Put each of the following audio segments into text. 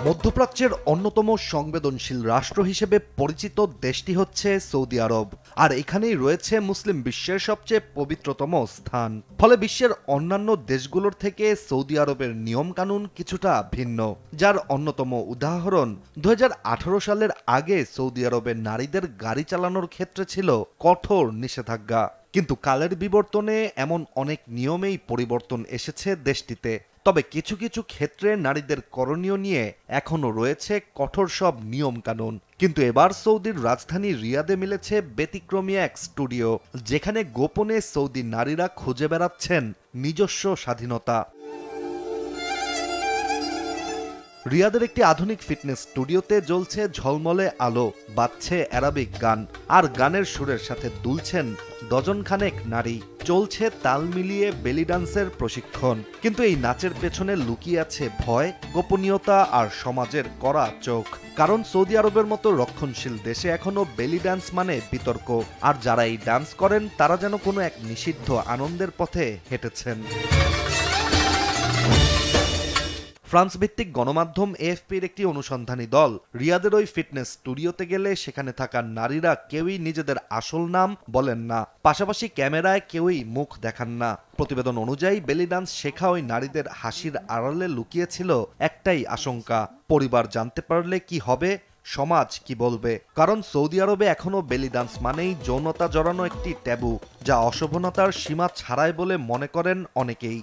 মধ্যপ্রাচ্যের অন্যতম সংবেদনশীল রাষ্ট্র হিসেবে পরিচিত দেশটি হচ্ছে সৌদি আরব। আর এখানেই রয়েছে মুসলিম বিশ্বের সবচেয়ে পবিত্রতম স্থান। ফলে বিশ্বের অন্যান্য দেশগুলোর থেকে সৌদি আরবের নিয়মকানুন কিছুটা ভিন্ন, যার অন্যতম উদাহরণ 2018 সালের আগে সৌদি আরবের নারীদের গাড়ি চালানোর ক্ষেত্রে ছিল কঠোর নিষেধাজ্ঞা। কিন্তু কালের বিবর্তনে এমন অনেক নিয়মেই পরিবর্তন এসেছে দেশটিতে। তবে কিছু কিছু ক্ষেত্রে নারীদের করণীয় নিয়ে এখনও রয়েছে কঠোর সব নিয়মকানুন। কিন্তু এবার সৌদির রাজধানী রিয়াদে মিলেছে ব্যতিক্রমী এক স্টুডিও, যেখানে গোপনে সৌদি নারীরা খুঁজে বেড়াচ্ছেন নিজস্ব স্বাধীনতা। রিয়াদের একটি আধুনিক ফিটনেস স্টুডিওতে জ্বলছে ঝলমলে আলো, বাজছে অ্যারাবিক গান, আর গানের সুরের সাথে দুলছেন ডজনখানেক নারী। চলছে তাল মিলিয়ে বেলি ডান্সের প্রশিক্ষণ। কিন্তু এই নাচের পেছনে লুকিয়ে আছে ভয়, গোপনীয়তা আর সমাজের কড়া চোখ। কারণ সৌদি আরবের মতো রক্ষণশীল দেশে এখনো বেলি ডান্স মানে বিতর্ক, আর যারা এই ডান্স করেন তারা যেন কোনো এক নিষিদ্ধ আনন্দের পথে হেঁটেছেন। ফ্রান্স ভিত্তিক গণমাধ্যম এএফপির একটি অনুসন্ধানী দল রিয়াদের ওই ফিটনেস স্টুডিওতে গেলে সেখানে থাকা নারীরা কেউই নিজেদের আসল নাম বলেন না, পাশাপাশি ক্যামেরায় কেউই মুখ দেখান না। প্রতিবেদন অনুযায়ী বেলি ডান্স শেখা ওই নারীদের হাসির আড়ালে লুকিয়েছিল একটাই আশঙ্কা, পরিবার জানতে পারলে কি হবে, সমাজ কি বলবে। কারণ সৌদি আরবে এখনো বেলি ডান্স মানেই যৌনতা জড়ানো একটি ট্যাবু, যা অশোভনতার সীমা ছাড়াই বলে মনে করেন অনেকেই।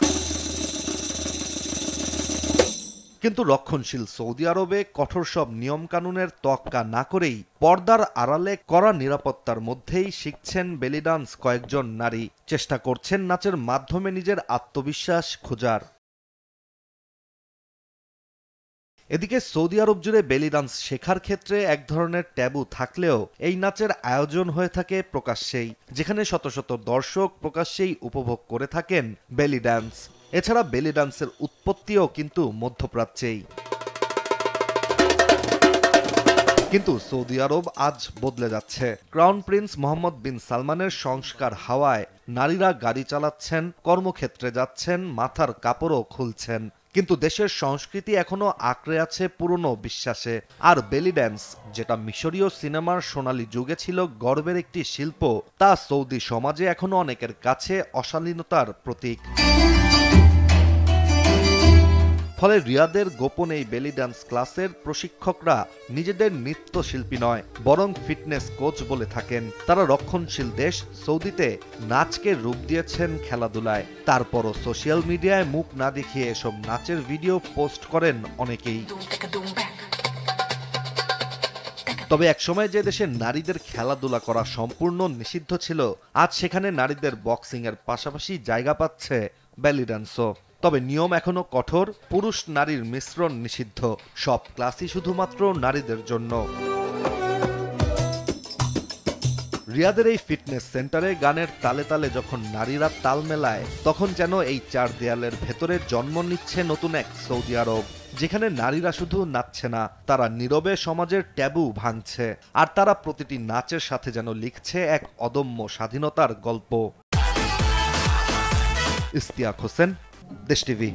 কিন্তু রক্ষণশীল সৌদি আরবে কঠোর সব নিয়মকানুনের তোয়াক্কা না করেই পর্দার আড়ালে কড়া নিরাপত্তার মধ্যেই শিখছেন বেলি ডান্স কয়েকজন নারী। চেষ্টা করছেন নাচের মাধ্যমে নিজের আত্মবিশ্বাস খোঁজার। এদিকে সৌদি আরব জুড়ে বেলি ডান্স শেখার ক্ষেত্রে এক ধরনের ট্যাবু থাকলেও এই নাচের আয়োজন হয়ে থাকে প্রকাশ্যেই, যেখানে শত শত দর্শক প্রকাশ্যেই উপভোগ করে থাকেন বেলি ডান্স। এছাড়া বেলি ডান্সের উৎপত্তিও কিন্তু মধ্যপ্রাচ্যেই। কিন্তু সৌদি আরব আজ বদলে যাচ্ছে। ক্রাউন প্রিন্স মোহাম্মদ বিন সালমানের সংস্কার হাওয়ায় নারীরা গাড়ি চালাচ্ছেন, কর্মক্ষেত্রে যাচ্ছেন, মাথার কাপড়ও খুলছেন। কিন্তু দেশের সংস্কৃতি এখনো আঁকড়ে আছে পুরনো বিশ্বাসে। আর বেলি ড্যান্স, যেটা মিশরীয় সিনেমার সোনালী যুগে ছিল গর্বের একটি শিল্প, তা সৌদি সমাজে এখনো অনেকের কাছে অশালীনতার প্রতীক। ফলে রিয়াদের গোপন এই বেলি ডান্স ক্লাসের প্রশিক্ষকরা নিজেদের নৃত্যশিল্পী নয়, বরং ফিটনেস কোচ বলে থাকেন। তারা রক্ষণশীল দেশ সৌদিতে নাচকে রূপ দিয়েছেন খেলাধুলায়। তারপরও সোশ্যাল মিডিয়ায় মুখ না দেখিয়ে এসব নাচের ভিডিও পোস্ট করেন অনেকেই। তবে একসময় যে দেশে নারীদের খেলাধুলা করা সম্পূর্ণ নিষিদ্ধ ছিল, আজ সেখানে নারীদের বক্সিং এর পাশাপাশি জায়গা পাচ্ছে বেলি ডান্সও। তবে নিয়ম এখনো কঠোর, পুরুষ নারীর মিশ্রণ নিষিদ্ধ, সব ক্লাসই শুধুমাত্র নারীদের জন্য। রিয়াদের এই ফিটনেস সেন্টারে গানের তালে তালে যখন নারীরা তাল মেলায়, তখন যেন এই চার দেয়ালের ভেতরে জন্ম নিচ্ছে নতুন এক সৌদি আরব, যেখানে নারীরা শুধু নাচছে না, তারা নীরবে সমাজের ট্যাবু ভাঙছে। আর তারা প্রতিটি নাচের সাথে যেন লিখছে এক অদম্য স্বাধীনতার গল্প। ইশতিয়াক হোসেন, দেশ টিভি।